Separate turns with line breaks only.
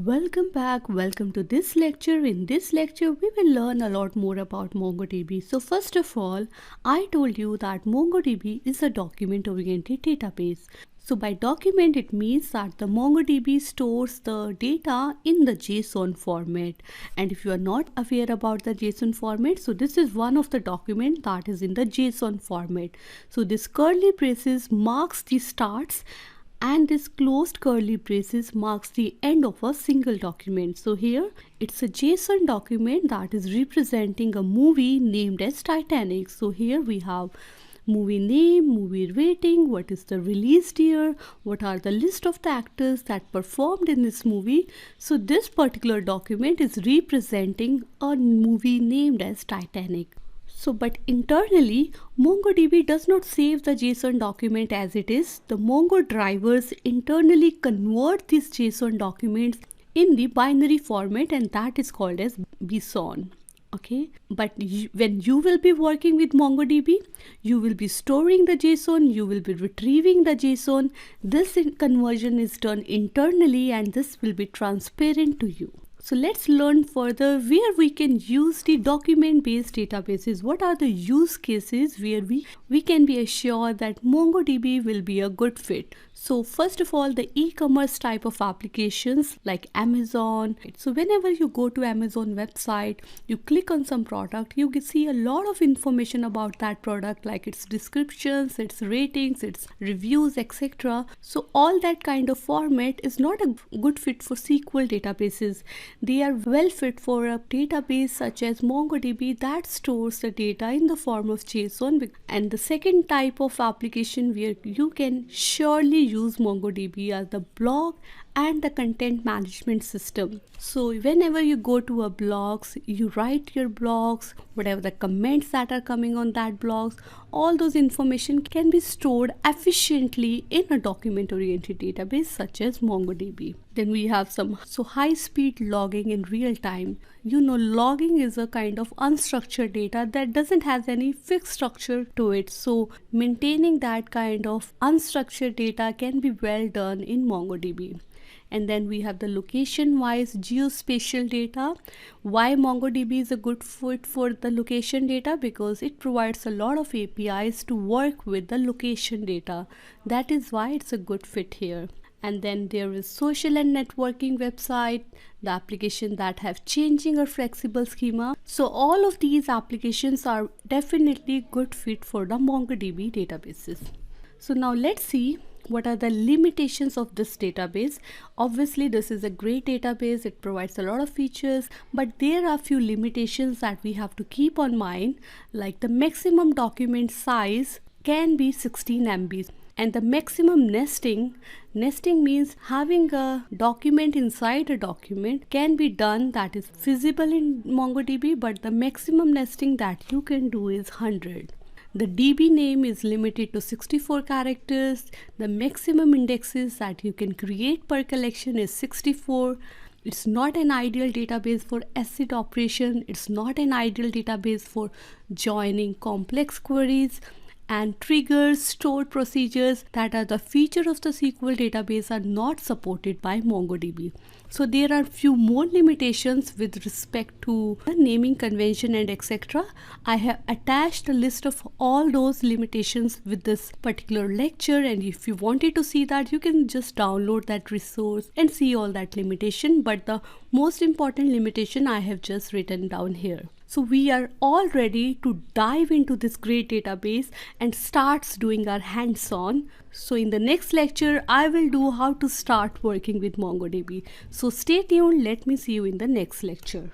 Welcome back. Welcome to this lecture. In this lecture, we will learn a lot more about MongoDB. So first of all, I told you that MongoDB is a document-oriented database. So by document, it means that the MongoDB stores the data in the JSON format. And if you are not aware about the JSON format, so this is one of the document that is in the JSON format. So this curly braces marks the starts and this closed curly braces marks the end of a single document. So here it's a JSON document that is representing a movie named as Titanic. So here we have movie name, movie rating, what is the release year, what are the list of the actors that performed in this movie. So this particular document is representing a movie named as Titanic. So, but internally, MongoDB does not save the JSON document as it is. The Mongo drivers internally convert these JSON documents in the binary format, and that is called as BSON. Okay, but when you will be working with MongoDB, you will be storing the JSON, you will be retrieving the JSON. This conversion is done internally and this will be transparent to you. So let's learn further where we can use the document-based databases. What are the use cases where we can be assured that MongoDB will be a good fit? So first of all, the e-commerce type of applications like Amazon. So whenever you go to Amazon website, you click on some product, you can see a lot of information about that product, like its descriptions, its ratings, its reviews, etc. So all that kind of format is not a good fit for SQL databases. They are well fit for a database such as MongoDB that stores the data in the form of JSON. And the second type of application where you can surely use MongoDB as the blog and the content management system. So whenever you go to a blogs, you write your blogs, whatever the comments that are coming on that blogs, all those information can be stored efficiently in a document-oriented database such as MongoDB. Then we have some high-speed logging in real time. You know, logging is a kind of unstructured data that doesn't have any fixed structure to it. So maintaining that kind of unstructured data can be well done in MongoDB. And then we have the location-wise geospatial data. Why MongoDB is a good fit for the location data? Because it provides a lot of APIs to work with the location data. That is why it's a good fit here. And then there is social and networking website, the application that have changing or flexible schema. So all of these applications are definitely good fit for the MongoDB databases. So now let's see what are the limitations of this database. Obviously, this is a great database. It provides a lot of features, but there are a few limitations that we have to keep on mind, like the maximum document size can be 16 MB. And the maximum nesting means having a document inside a document can be done, that is feasible in MongoDB, but the maximum nesting that you can do is 100. The DB name is limited to 64 characters. The maximum indexes that you can create per collection is 64. It's not an ideal database for ACID operation. It's not an ideal database for joining complex queries. And triggers, stored procedures that are the feature of the SQL database are not supported by MongoDB. So there are few more limitations with respect to the naming convention and etc. I have attached a list of all those limitations with this particular lecture, and if you wanted to see that, you can just download that resource and see all that limitation. But the most important limitation I have just written down here. So we are all ready to dive into this great database and starts doing our hands-on. So in the next lecture, I will do how to start working with MongoDB. So stay tuned. Let me see you in the next lecture.